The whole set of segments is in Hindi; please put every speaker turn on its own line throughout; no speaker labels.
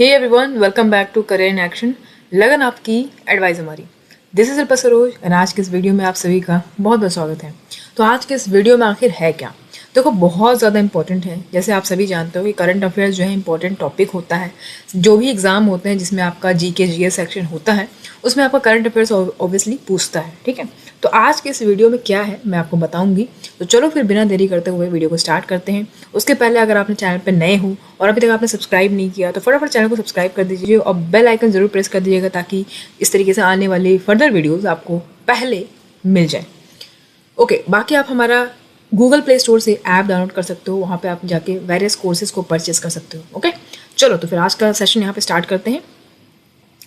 Hey everyone, welcome back to career in action. लगन आपकी, एडवाइस हमारी। दिस इज शिल्पा सरोज और आज के इस वीडियो में आप सभी का बहुत बहुत स्वागत है। तो आज के इस वीडियो में आखिर है क्या? देखो, बहुत ज़्यादा इंपॉर्टेंट है। जैसे आप सभी जानते हो कि करंट अफेयर्स जो है इंपॉर्टेंट टॉपिक होता है। जो भी एग्जाम होते हैं जिसमें आपका जीके जीएस सेक्शन होता है उसमें आपका करंट अफेयर्स ऑब्वियसली पूछता है। ठीक है, तो आज के इस वीडियो में क्या है मैं आपको बताऊंगी। तो चलो फिर बिना देरी करते हुए वीडियो को स्टार्ट करते हैं। उसके पहले अगर आपने चैनल पर नए हो और अभी तक आपने सब्सक्राइब नहीं किया तो फटाफट चैनल को सब्सक्राइब कर दीजिए और बेल आइकन जरूर प्रेस कर दीजिएगा ताकि इस तरीके से आने वाली फर्दर वीडियोज़ आपको पहले मिल जाए। ओके, बाकी आप हमारा गूगल प्ले स्टोर से ऐप डाउनलोड कर सकते हो, वहाँ पे आप जाके वेरियस कोर्सेज को परचेस कर सकते हो। ओके, चलो तो फिर आज का सेशन यहाँ पे स्टार्ट करते हैं।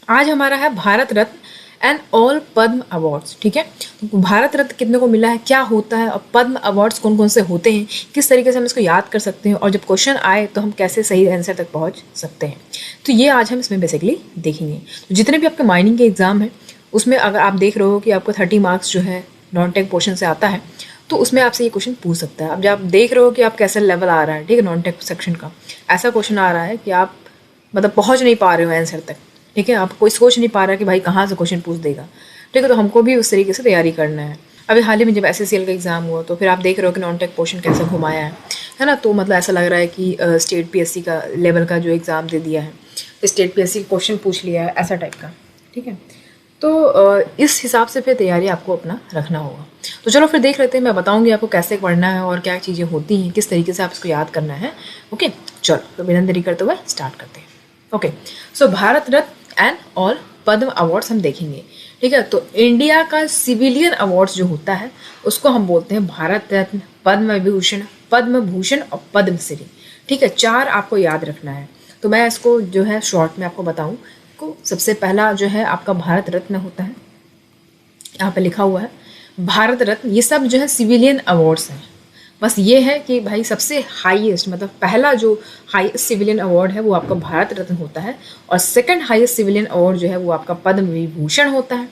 आज हमारा है Bharat Ratna and all Padma awards. ठीक है, तो भारत रत्न कितने को मिला है, क्या होता है और पद्म अवार्ड्स कौन कौन से होते हैं, किस तरीके से हम इसको याद कर सकते हैं और जब क्वेश्चन आए तो हम कैसे सही आंसर तक पहुँच सकते हैं। तो ये आज हम इसमें बेसिकली देखेंगे। तो जितने भी आपके माइनिंग के एग्जाम है उसमें अगर आप देख रहे हो कि आपको 30 मार्क्स जो है नॉन टेक पोर्शन से आता है तो उसमें आपसे ये क्वेश्चन पूछ सकता है। अब जब आप देख रहे हो कि आप कैसा लेवल आ रहा है, ठीक है, नॉन टेक सेक्शन का ऐसा क्वेश्चन आ रहा है कि आप मतलब पहुंच नहीं पा रहे हो आंसर तक। ठीक है, आप कोई सोच नहीं पा रहा कि भाई कहाँ से क्वेश्चन पूछ देगा। ठीक है, तो हमको भी उस तरीके से तैयारी करना है। अभी हाल ही में जब SSCL का एग्जाम हुआ तो फिर आप देख रहे हो कि नॉन टेक पोर्शन कैसे घुमाया है ना। तो मतलब ऐसा लग रहा है कि स्टेट PSC का लेवल का जो एग्ज़ाम दे दिया है, स्टेट PSC क्वेश्चन पूछ लिया है, ऐसा टाइप का। ठीक है, तो इस हिसाब से फिर तैयारी आपको अपना रखना होगा। तो चलो फिर देख लेते हैं, मैं बताऊंगी आपको कैसे पढ़ना है और क्या चीज़ें होती हैं, किस तरीके से आप इसको याद करना है। ओके, चलो तो बिना देरी करते हुए स्टार्ट करते हैं। Okay, so Bharat Ratna and all Padma awards हम देखेंगे। ठीक है, तो इंडिया का सिविलियन अवार्ड्स जो होता है उसको हम बोलते हैं भारत रत्न, पद्म विभूषण, पद्म भूषण और पद्मश्री। ठीक है, 4 आपको याद रखना है। तो मैं इसको जो है शॉर्ट में आपको बताऊं को सबसे पहला जो है आपका भारत रत्न होता है, यहाँ पे लिखा हुआ है भारत रत्न। ये सब जो है सिविलियन अवार्ड्स हैं। बस ये है कि भाई सबसे हाईएस्ट मतलब पहला जो हाईएस्ट सिविलियन अवार्ड है वो आपका भारत रत्न होता है और सेकंड हाईएस्ट सिविलियन अवार्ड जो है वो आपका पद्म विभूषण होता है।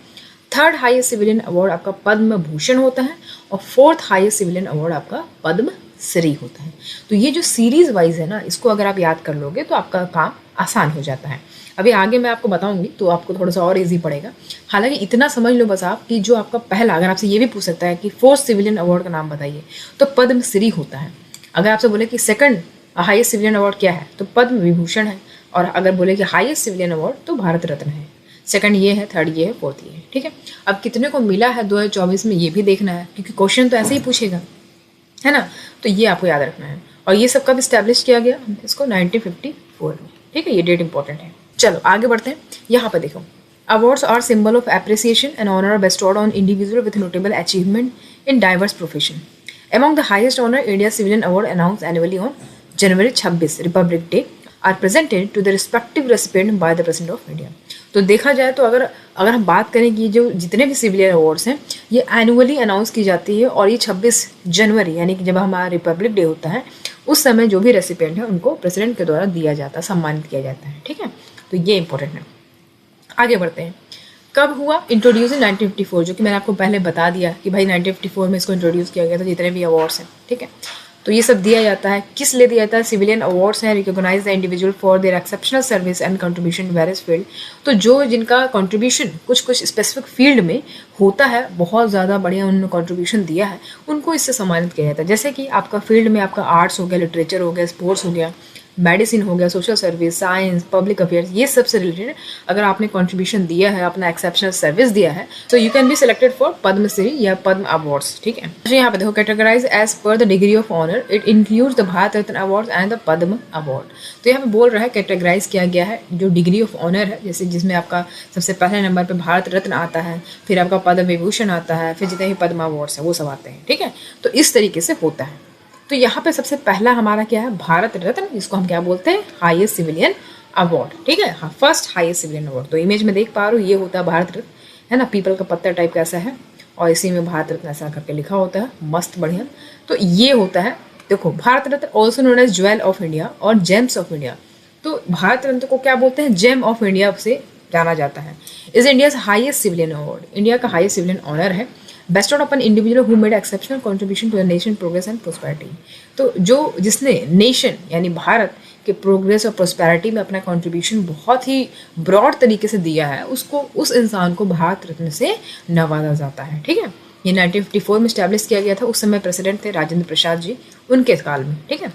थर्ड हाईएस्ट सिविलियन अवार्ड आपका पद्म भूषण होता है और फोर्थ हाईएस्ट सिविलियन अवार्ड आपका पद्म श्री होता है। तो ये जो सीरीज वाइज है ना, इसको अगर आप याद कर लोगे तो आपका काम आसान हो जाता है। अभी आगे मैं आपको बताऊंगी तो आपको थोड़ा सा और इजी पड़ेगा। हालांकि इतना समझ लो बस आप कि जो आपका पहला, अगर आपसे ये भी पूछ सकता है कि फोर्थ सिविलियन अवार्ड का नाम बताइए तो पद्म श्री होता है। अगर आपसे बोले कि सेकंड हाईएस्ट सिविलियन अवार्ड क्या है तो पद्म विभूषण है, और अगर बोले कि हाईएस्ट सिविलियन अवार्ड तो भारत रत्न है। सेकंड ये है, थर्ड ये है, फोर्थ ये है। ठीक है, अब कितने को मिला है 2024 में ये भी देखना है क्योंकि क्वेश्चन तो ऐसे ही पूछेगा, है ना। तो ये आपको याद रखना है। और ये सब कब इस्टेब्लिश किया गया, इसको 1954 में। ठीक है, ये डेट इंपॉर्टेंट है। चलो आगे बढ़ते हैं। यहाँ पर देखो, awards are symbol of appreciation and honour bestowed on individual with notable achievement in diverse profession. Among the highest honor, India Civilian Award announced annually on January 26, Republic Day, are presented to the respective recipient by the President of India. तो देखा जाए तो अगर हम बात करें कि जो जितने भी सिविलियन अवार्ड्स हैं ये एनुअली अनाउंस की जाती है और ये 26 जनवरी यानी कि जब हमारा रिपब्लिक डे होता है उस समय जो भी रेसिपिएंट है उनको प्रेसिडेंट के द्वारा दिया जाता है, सम्मानित किया जाता है। ठीक है, तो ये इंपॉर्टेंट है। आगे बढ़ते हैं। कब हुआ इंट्रोड्यूस इन 1954, जो कि मैंने आपको पहले बता दिया कि भाई 1954 में इसको इंट्रोड्यूस किया गया था, जितने भी अवार्ड्स हैं। ठीक है, तो ये सब दिया जाता है, किस लिए दिया जाता है? सिविलियन अवार्ड्स हैं recognise the individual for their exceptional service and contribution in various field. तो जो जिनका कंट्रीब्यूशन कुछ स्पेसिफिक फील्ड में होता है, बहुत ज़्यादा बढ़िया उन्होंने कंट्रीब्यूशन दिया है, उनको इससे सम्मानित किया जाता है। जैसे कि आपका फील्ड में आपका आर्ट्स हो गया, लिटरेचर हो गया, स्पोर्ट्स हो गया, मेडिसिन हो गया, social service, science, public affairs, ये सब से रिलेटेड अगर आपने कंट्रीब्यूशन दिया है, अपना एक्सेप्शनल सर्विस दिया है, तो you can be selected for Padmashri या पद्म अवार्ड्स। ठीक है, तो यहाँ पे देखो, categorise as per the degree of honour, it includes the Bharat Ratna award and the Padma award. तो यहाँ पे बोल रहा है कैटेगराइज किया गया है जो डिग्री ऑफ ऑनर है, जैसे जिसमें आपका सबसे पहले नंबर पे भारत रत्न आता है, फिर आपका पद्म विभूषण आता है, फिर जितने भी पद्म अवार्ड्स है वो सब आते हैं। ठीक है, तो इस तरीके से होता है। तो यहाँ पे सबसे पहला हमारा क्या है, भारत रत्न, जिसको हम क्या बोलते हैं, हाईएस्ट सिविलियन अवार्ड। ठीक है, हाँ, फर्स्ट हाईएस्ट सिविलियन अवार्ड। तो इमेज में देख पा रहे हो ये होता है भारत रत्न, है ना, पीपल का पत्ता टाइप का ऐसा है और इसी में भारत रत्न ऐसा करके लिखा होता है, मस्त बढ़िया। तो ये होता है, देखो, Bharat Ratna also known as jewel of India और जेम्स ऑफ इंडिया। तो भारत रत्न को क्या बोलते हैं, जेम ऑफ इंडिया से जाना जाता है। Is India's highest civilian award, India का हाईएस्ट सिविलियन ऑनर है, bestowed upon individual who made exceptional contribution to the nation progress and prosperity। तो जो जिसने नेशन यानी भारत कि प्रोग्रेस और प्रोस्पेरिटी में अपना कंट्रीब्यूशन बहुत ही ब्रॉड तरीके से दिया है, उसको उस इंसान को भारत रत्न से नवाजा जाता है। ठीक है, ये 1954 में स्टैब्लिश किया गया था। उस समय प्रेसिडेंट थे राजेंद्र प्रसाद जी, उनके काल में। ठीक है,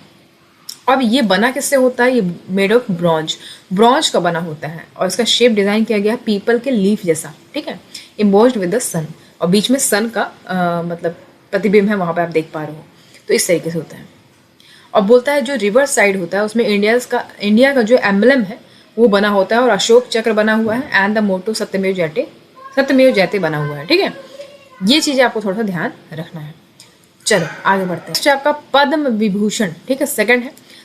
अब ये बना किससे होता है? ये मेड ऑफ ब्रॉन्ज का बना होता है और इसका शेप डिजाइन किया गया है पीपल के लीफ जैसा। ठीक है, एम्बोस्ड विद द सन, और बीच में सन का मतलब प्रतिबिंब है, वहां पे आप देख पा रहे हो। तो इस तरीके से होता है। और बोलता है जो रिवर्स साइड होता है उसमें इंडिया का जो एम्बलम है वो बना होता है, और अशोक चक्र बना हुआ है, एंड द मोटो सत्यमेव जयते बना हुआ है। ठीक है, ये चीजें आपको थोड़ा सा ध्यान रखना है। चलो आगे बढ़ते हैं। आपका पद्म विभूषण, ठीक है,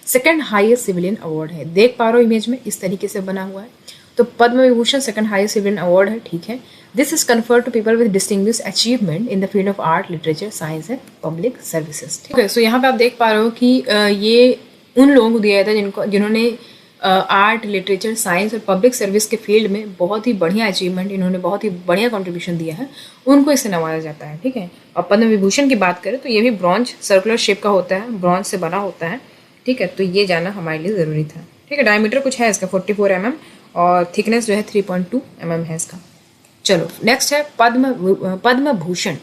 सेकंड हाईएस्ट सिविलियन अवार्ड है। देख पा रहे हो इमेज में, इस तरीके से बना हुआ है। तो Padma Vibhushan second highest civilian award है। ठीक है, this is conferred to people with distinguished achievement in the field of art, literature, science and public services. ठीक है, सो यहाँ पे आप देख पा रहे हो कि ये उन लोगों को दिया जाता है जिन्होंने आर्ट, लिटरेचर, साइंस और पब्लिक सर्विस के फील्ड में बहुत ही बढ़िया अचीवमेंट, इन्होंने बहुत ही बढ़िया कंट्रीब्यूशन दिया है, उनको इससे नवाजा जाता है। ठीक है, और पद्म विभूषण की बात करें तो ये भी ब्रॉन्ज सर्कुलर शेप का होता है, ब्रॉन्ज से बना होता है। ठीक है, तो ये जाना हमारे लिए ज़रूरी था। ठीक है, डायमीटर कुछ है इसका 44 mm और थिकनेस जो है 3.2 mm है इसका। चलो नेक्स्ट है पद्म भूषण,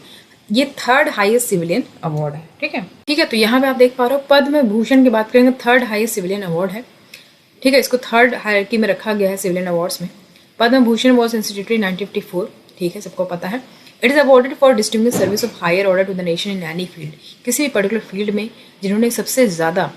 ये थर्ड हाईएस्ट सिविलियन अवार्ड है। ठीक है, तो यहाँ पे आप देख पा रहे हो पद्म भूषण की बात करेंगे, थर्ड हाईएस्ट सिविलियन अवार्ड है। ठीक है, इसको थर्ड हायरकी में रखा गया है सिविलियन अवार्ड्स में। Padma Bhushan was instituted in 1954। ठीक है, सबको पता है। It is awarded for distinguished service of higher order to the nation in any field, किसी भी पर्टिकुलर फील्ड में जिन्होंने सबसे ज़्यादा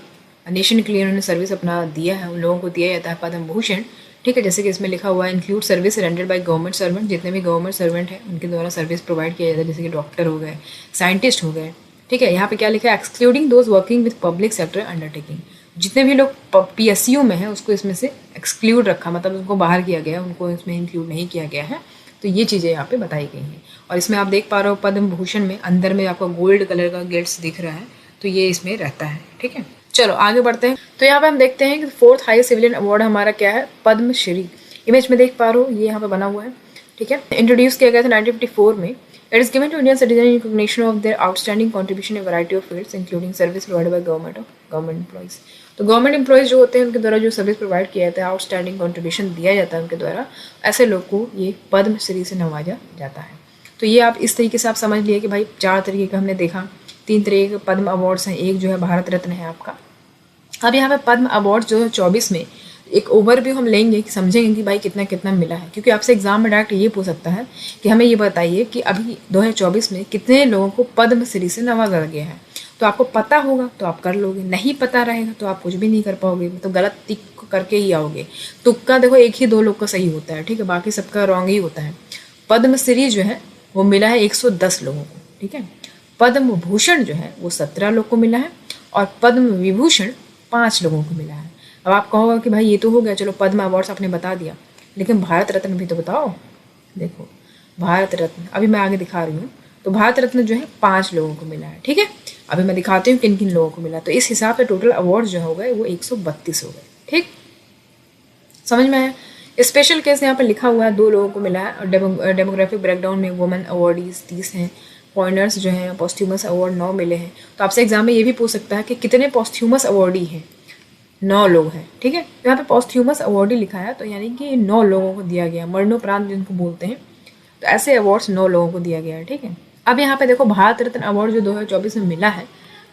नेशन के लिए उन्होंने सर्विस अपना दिया है, उन लोगों को दिया जाता है पद्म भूषण। ठीक है, जैसे कि इसमें लिखा हुआ है include service rendered by government servant, जितने भी गवर्नमेंट सर्वेंट हैं उनके द्वारा सर्विस प्रोवाइड किया जाता है, जैसे कि डॉक्टर हो गए, साइंटिस्ट हो गए। ठीक है, यहाँ पे क्या लिखा है? Excluding those working with public sector undertaking, जितने भी लोग PSU में हैं उसको इसमें से एक्सक्लूड रखा, मतलब उनको बाहर किया गया, उनको इसमें इंक्लूड नहीं किया गया है। तो ये चीज़ें यहाँ पे बताई गई हैं। और इसमें आप देख पा रहे हो पद्म भूषण में अंदर में आपको गोल्ड कलर का गेट्स दिख रहा है, तो ये इसमें रहता है। ठीक है, चलो आगे बढ़ते हैं। तो यहाँ पे हम देखते हैं कि फोर्थ हाईएस्ट सिविलियन अवार्ड हमारा क्या है? पद्मश्री। इमेज में देख पा रहे हो, ये यहाँ पे बना हुआ है। ठीक है, इंट्रोड्यूस किया गया था 1954 में। It is given to Indian citizen in recognition of their outstanding contribution in variety of fields including service provided by government employees. तो गवर्नमेंट एम्प्लॉइज जो होते हैं उनके द्वारा जो सर्विस प्रोवाइड किया जाता है, आउटस्टैंडिंग कंट्रीब्यूशन दिया जाता है उनके द्वारा, ऐसे लोग को ये पद्मश्री से नवाजा जाता है। तो ये आप इस तरीके से आप समझ लिए कि भाई 4 तरीके का हमने देखा, 3 तरीके के पद्म अवार्ड्स हैं, एक जो है भारत रत्न है आपका। अब यहाँ पे पद्म अवार्ड जो है 24 में एक ओवरव्यू हम लेंगे कि समझेंगे कि भाई कितना कितना मिला है, क्योंकि आपसे एग्जाम में डायरेक्ट ये पूछ सकता है कि हमें ये बताइए कि अभी 2024 में कितने लोगों को पद्मश्री से नवाजा गया है। तो आपको पता होगा तो आप कर लोगे, नहीं पता रहेगा तो आप कुछ भी नहीं कर पाओगे, तो गलत टिक करके ही आओगे। तुक्का देखो 1 ही 2 लोग का सही होता है, ठीक है, बाकी सबका रॉन्ग ही होता है। पद्मश्री जो है वो मिला है 110 लोगों को। ठीक है, पद्म भूषण जो है वो 17 लोग को मिला है, और पद्म विभूषण 5 लोगों को मिला है। अब आप कहोगे कि भाई ये तो हो गया, चलो पद्म अवार्ड्स आपने बता दिया, लेकिन भारत रत्न भी तो बताओ। देखो भारत रत्न अभी मैं आगे दिखा रही हूँ। तो भारत रत्न जो है 5 लोगों को मिला है। ठीक है, अभी मैं दिखाती हूँ किन किन लोगों को मिला। तो इस हिसाब से टोटल अवार्ड जो हो गए वो 132 हो गए। ठीक, समझ में आया? स्पेशल केस यहाँ पर लिखा हुआ है 2 लोगों को मिला है, और डेमोग्राफिक ब्रेकडाउन में वुमेन अवार्डीज 30 हैं, पॉइंटर्स जो हैं पॉस्ट्यूमस अवार्ड 9 मिले हैं। तो आपसे एग्जाम में ये भी पूछ सकता है कि कितने पॉस्ट्यूमस अवार्डी हैं? 9 लोग हैं। ठीक है, तो यहाँ पे पॉस्ट्यूमस अवार्डी लिखा है, तो यानी कि 9 लोगों को दिया गया, मरणोपरांत जिनको बोलते हैं, तो ऐसे अवार्ड्स 9 लोगों को दिया गया है। ठीक है, अब यहाँ पे देखो भारत रत्न अवार्ड जो 2024 में मिला है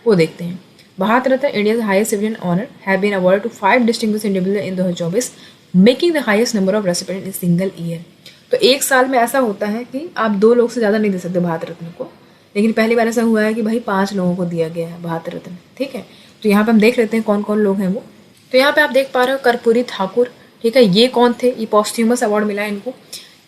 वो देखते हैं। Bharat Ratna India's highest civilian honour have been awarded to 5 distinguished individuals in 2024, making the highest number of recipient in single year. तो एक साल में ऐसा होता है कि आप 2 लोग से ज़्यादा नहीं दे सकते भारत रत्न को, लेकिन पहली बार ऐसा हुआ है कि भाई 5 लोगों को दिया गया है भारत रत्न। ठीक है, तो यहाँ पे हम देख लेते हैं कौन कौन लोग हैं वो। तो यहाँ पे आप देख पा रहे हो कर्पूरी ठाकुर। ठीक है, ये कौन थे? ये पॉस्ट्यूमस अवार्ड मिला है इनको।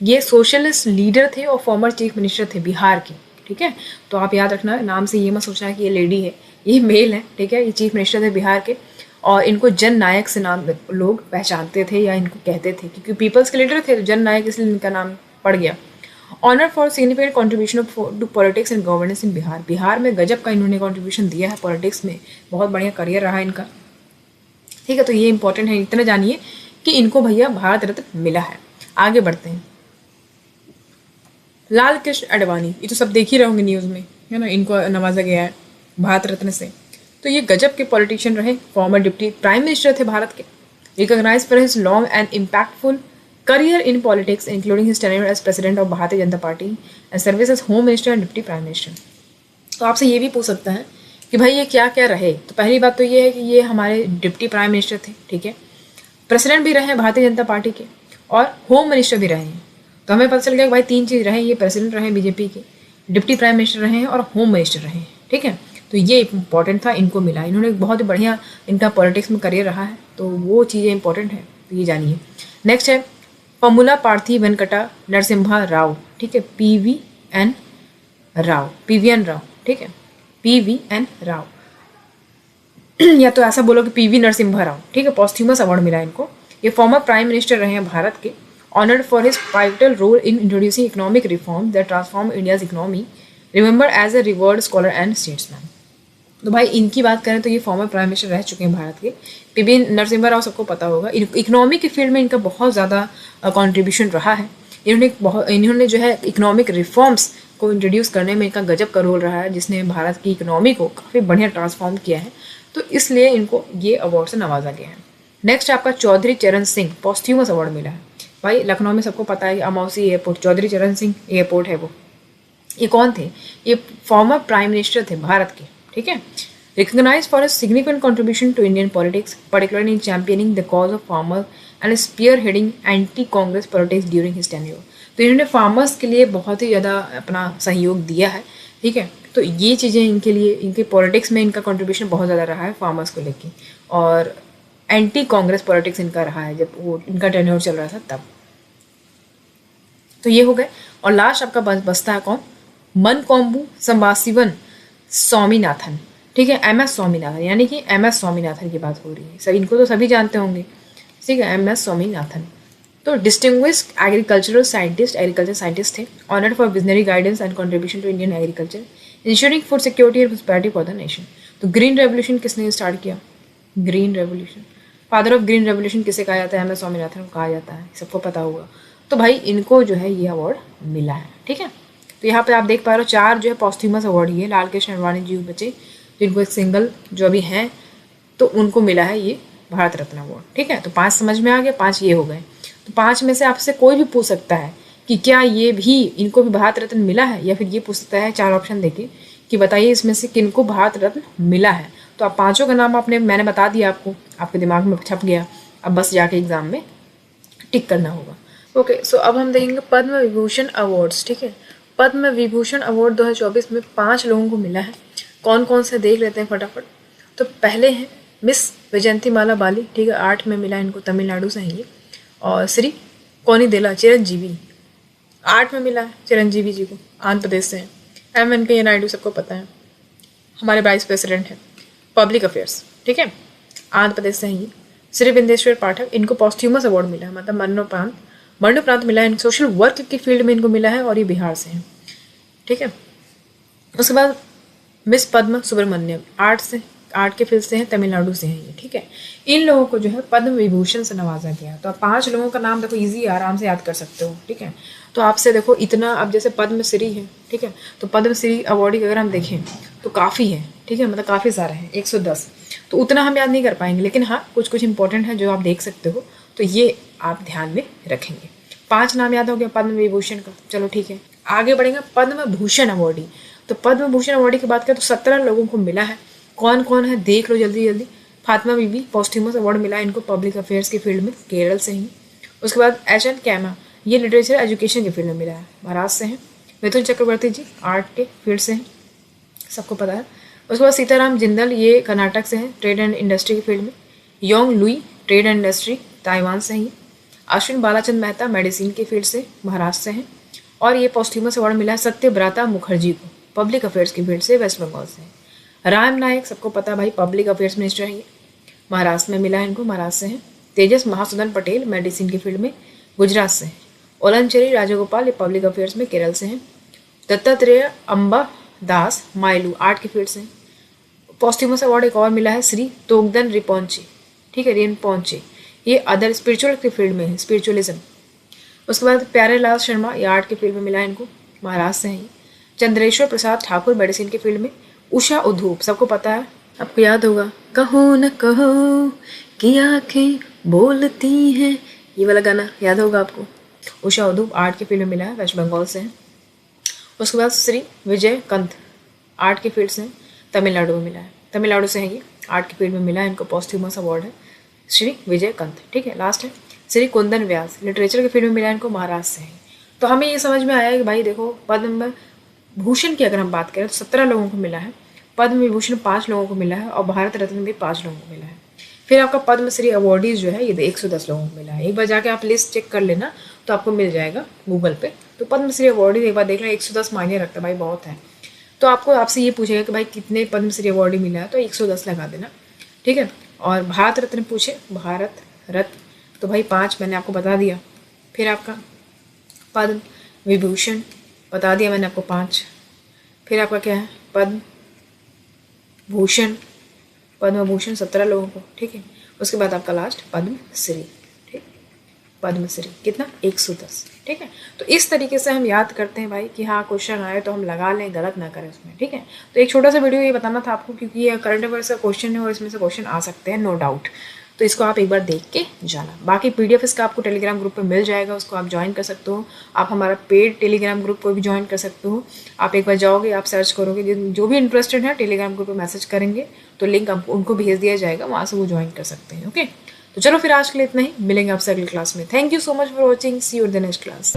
ये सोशलिस्ट लीडर थे और फॉर्मर चीफ मिनिस्टर थे बिहार के। ठीक है, तो आप याद रखना, नाम से ये मत सोचना कि ये लेडी है, ये मेल है। ठीक है, ये चीफ मिनिस्टर थे बिहार के, और इनको जन नायक से नाम लोग पहचानते थे या इनको कहते थे, क्योंकि पीपल्स के लीडर थे, जन नायक इसलिए इनका नाम पड़ गया। Honour for significant contribution to politics and governance in Bihar. Bihar में गजब का इन्होंने कॉन्ट्रीब्यूशन दिया है पॉलिटिक्स में, बहुत बढ़िया करियर रहा इनका। ठीक है, तो ये इंपॉर्टेंट है, इतना जानिए कि इनको भैया भारत रत्न मिला है। आगे बढ़ते हैं। लाल कृष्ण आडवाणी, ये तो सब देख ही रहोगे न्यूज़ में, है ना, इनको नवाजा गया है भारत रत्न से। तो ये गजब के पॉलिटिशियन रहे, फॉर्मर डिप्टी प्राइम मिनिस्टर थे भारत के, recognise for his long and impactful career in politics, including his tenure as president of Bharatiya Janata Party and service as home minister and deputy prime minister. तो आपसे ये भी पूछ सकता है कि भाई ये क्या क्या रहे। तो पहली बात तो ये है कि ये हमारे डिप्टी प्राइम मिनिस्टर थे, ठीक है, प्रेसिडेंट भी रहे हैं भारतीय जनता पार्टी के, और होम मिनिस्टर भी रहे हैं। तो हमें पता चल गया कि भाई 3 चीज़ रहे, ये प्रेसिडेंट रहे बीजेपी के, डिप्टी प्राइम मिनिस्टर रहे हैं और होम मिनिस्टर रहे हैं, ठीक है। तो ये इंपॉर्टेंट था, इनको मिला। इन्होंने बहुत ही बढ़िया इनका पॉलिटिक्स में करियर रहा है, तो वो चीज़ें इंपॉर्टेंट है, तो ये जानिए। नेक्स्ट है पमुला पार्थी वेंकटा नरसिम्हा राव, ठीक है, PVN राव, ठीक है, PVN राव या तो ऐसा बोलो कि PV नरसिम्हा राव, ठीक है। पॉस्थ्यूमस अवार्ड मिला इनको। ये फॉर्मर प्राइम मिनिस्टर रहे हैं भारत के, honoured for his pivotal role in introducing economic reform that transform India's economy, remember as a revered scholar and statesman. तो भाई इनकी बात करें तो ये फॉर्मर प्राइम मिनिस्टर रह चुके हैं भारत के। PV नरसिम्हा राव सबको पता होगा, इकोनॉमी के फील्ड में इनका बहुत ज़्यादा कंट्रीब्यूशन रहा है। इन्होंने जो है इकोनॉमिक रिफॉर्म्स को इंट्रोड्यूस करने में इनका गजब का रोल रहा है, जिसने भारत की इकोनॉमी को काफ़ी बढ़िया ट्रांसफॉर्म किया है, तो इसलिए इनको ये अवार्ड से नवाजा गया है। नेक्स्ट आपका चौधरी चरण सिंह पॉस्थ्यूमस अवार्ड मिला है। भाई लखनऊ में सबको पता है कि अमौसी एयरपोर्ट चौधरी चरण सिंह एयरपोर्ट है वो। ये कौन थे? ये फॉर्मर प्राइम मिनिस्टर थे भारत के, ठीक है। Recognise for his significant contribution to Indian politics, particularly in championing the cause of farmer and spearheading anti Congress politics during his tenure. तो इन्होंने फार्मर्स के लिए बहुत ही ज़्यादा अपना सहयोग दिया है, ठीक है। तो ये चीज़ें इनके लिए, इनके पॉलिटिक्स में इनका कंट्रीब्यूशन बहुत ज़्यादा रहा है फार्मर्स को लेके, और एंटी कांग्रेस पॉलिटिक्स इनका रहा है जब वो इनका टेन्योर चल रहा था तब। तो ये हो गए। और लास्ट आपका बसता है कौन? मनकोम्बू संबाशिवन स्वामीनाथन, ठीक है, MS स्वामीनाथन, यानी कि MS स्वामीनाथन की बात हो रही है। सब इनको तो सभी जानते होंगे, ठीक है, MS स्वामीनाथन। तो डिस्टिंग्विश्ड एग्रीकल्चर साइंटिस्ट थे, honoured for visionary guidance and contribution to Indian agriculture, ensuring food security and prosperity for the nation. तो ग्रीन रेवोल्यूशन किसने स्टार्ट किया? Green revolution, father of green revolution किसे कहा जाता है? MS स्वामीनाथन को कहा जाता है, सबको पता होगा। तो भाई इनको जो है ये अवार्ड मिला है, ठीक है। तो यहाँ पे आप देख पा रहे हो 4 जो है पॉस्थ्यूमस अवार्ड ये लाल कृष्ण अडवाणी जी बचे, जिनको एक सिंगल जो अभी हैं तो उनको मिला है ये भारत रत्न अवार्ड, ठीक है। तो 5 समझ में आ गया, 5 ये हो गए। तो 5 में से आपसे कोई भी पूछ सकता है कि क्या ये भी इनको भी भारत रत्न मिला है, या फिर ये पूछ सकता है 4 ऑप्शन देके कि बताइए इसमें से किनको भारत रत्न मिला है। तो आप 5 का नाम मैंने बता दिया आपको, आपके दिमाग में छप गया, अब बस जाके एग्जाम में टिक करना होगा। ओके, सो अब हम देखेंगे पद्म विभूषण अवार्ड्स, ठीक है। पद्म विभूषण अवार्ड 2024 में 5 लोगों को मिला है। कौन कौन से देख लेते हैं फटाफट। तो पहले हैं मिस वैजयंतीमाला बाली, ठीक है, 8 में मिला इनको, तमिलनाडु से हैं ये। और श्री कोनिदेला चिरंजीवी 8 में मिला है चिरंजीवी जी को, आंध्र प्रदेश से हैं। M वेंकैया नायडू सबको पता है, हमारे वाइस प्रेसिडेंट हैं पब्लिक अफेयर्स, ठीक है, आंध्र प्रदेश से हैं ये। श्री बिंदेश्वर पाठक, इनको पॉस्थ्यूमस अवार्ड मिला है, मतलब मरणोपरांत मिला है। सोशल वर्क की फील्ड में इनको मिला है और ये बिहार से हैं, ठीक है। उसके बाद मिस पद्म सुब्रमण्यम 8 के फील्ड से हैं, तमिलनाडु से हैं ये, ठीक है। इन लोगों को जो है पद्म विभूषण से नवाजा गया। तो आप 5 लोगों का नाम देखो, इजी आराम से याद कर सकते हो, ठीक है। तो आपसे देखो इतना, अब जैसे पद्मश्री है, ठीक है, तो पद्मश्री अवार्डी अगर हम देखें तो काफ़ी है, ठीक है, मतलब काफ़ी सारे हैं 110। तो उतना हम याद नहीं कर पाएंगे, लेकिन हाँ कुछ इंपॉर्टेंट है जो आप देख सकते हो, तो ये आप ध्यान में रखेंगे। 5 नाम याद हो गया पद्म विभूषण का, चलो ठीक है। आगे बढ़ेंगे पद्म भूषण अवार्डी। तो पद्म भूषण अवार्डी की बात करें तो 17 लोगों को मिला है। कौन कौन है देख लो जल्दी जल्दी। फातिमा बीबी पॉस्थ्यूमस अवार्ड मिला है इनको पब्लिक अफेयर्स की फील्ड में, केरल से ही। उसके बाद HN कैमा, ये लिटरेचर एजुकेशन की फील्ड में मिला है, महाराष्ट्र से हैं। मिथुन चक्रवर्ती जी आर्ट के फील्ड से हैं, सबको पता है। उसके बाद सीताराम जिंदल, ये कर्नाटक से हैं, ट्रेड एंड इंडस्ट्री की फील्ड में। Yong Louis trade and industry, Taiwan से हैं। अश्विन बालाचंद मेहता मेडिसिन की फील्ड से, महाराष्ट्र से हैं। और ये पॉस्थ्यूमस अवार्ड मिला है सत्यव्रता मुखर्जी को, पब्लिक अफेयर्स की फील्ड से, वेस्ट बंगाल से। राम नायक सबको पता भाई, पब्लिक अफेयर्स मिनिस्टर हैं ये, महाराष्ट्र में मिला है इनको, महाराष्ट्र से हैं। तेजस महासुदन पटेल मेडिसिन की फील्ड में, गुजरात से हैं। ओलनचेरी राजगोपाल, ये पब्लिक अफेयर्स में, केरल से हैं। दत्तात्रेय अम्बा दास माइलू आर्ट की फील्ड से हैं। पॉस्थ्यूमस अवार्ड एक और मिला है श्री तोगदन रिपोंचे, ठीक है, रिनपोंचे, ये अदर स्पिरिचुअल की फील्ड में है, स्पिरिचुअलिज्म। उसके बाद प्यारेलाल शर्मा, ये आर्ट की फील्ड में मिला है इनको, महाराष्ट्र से हैं। चंद्रेश्वर प्रसाद ठाकुर मेडिसिन की फील्ड में। उषा उधूप सबको पता है, आपको याद होगा, कहो न कहो कि आंखें बोलती हैं, ये वाला गाना याद होगा आपको। उषा उदुप आर्ट के फील्ड में मिला है, वेस्ट बंगाल से है। उसके बाद श्री विजय कंत आर्ट के फील्ड से तमिलनाडु में मिला है, तमिलनाडु से है ये, आर्ट के फील्ड में मिला है इनको, पॉस्ट्यूमस अवार्ड है श्री विजय कंत। ठीक है, लास्ट है श्री कुंदन व्यास, लिटरेचर के फील्ड में मिला है इनको, महाराष्ट्र से है। तो हमें ये समझ में आया कि भाई देखो, पद्म भूषण की अगर हम बात करें तो 17 लोगों को मिला है, पद्म विभूषण 5 लोगों को मिला है और भारत रत्न भी 5 लोगों को मिला है। फिर आपका पद्मश्री अवार्डीज जो है ये 110 लोगों को मिला है। एक बार जाके आप लिस्ट चेक कर लेना तो आपको मिल जाएगा गूगल पे। तो पद्मश्री अवार्डीज एक बार देख लें, 110 मायने रखता है भाई, बहुत है। तो आपको आपसे ये पूछेगा कि भाई कितने पद्मश्री अवार्डी मिला है, तो 110 लगा देना। ठीक है, और भारत रत्न पूछे, भारत रत्न तो भाई 5 मैंने आपको बता दिया। फिर आपका पद्म विभूषण बता दिया मैंने आपको 5। फिर आपका क्या है, पद्म भूषण, पद्म भूषण 17 लोगों को। ठीक है, उसके बाद आपका लास्ट पद्मश्री। ठीक, पद्मश्री कितना, 110। ठीक है, तो इस तरीके से हम याद करते हैं भाई कि हाँ क्वेश्चन आए तो हम लगा लें, गलत ना करें उसमें। ठीक है, तो एक छोटा सा वीडियो ये बताना था आपको, क्योंकि ये करंट अफेयर्स का क्वेश्चन है और इसमें से क्वेश्चन आ सकते हैं, नो डाउट। तो इसको आप एक बार देख के जाना। बाकी PDF इसका आपको टेलीग्राम ग्रुप पे मिल जाएगा, उसको आप ज्वाइन कर सकते हो। आप हमारा पेड टेलीग्राम ग्रुप को भी ज्वाइन कर सकते हो। आप एक बार जाओगे, आप सर्च करोगे, जो भी इंटरेस्टेड है टेलीग्राम ग्रुप पे मैसेज करेंगे तो लिंक आपको उनको भेज दिया जाएगा, वहाँ से वो ज्वाइन कर सकते हैं। ओके, तो चलो फिर आज के लिए इतना ही, मिलेंगे आपसे अगली क्लास में। Thank you so much for watching, see you in the next class.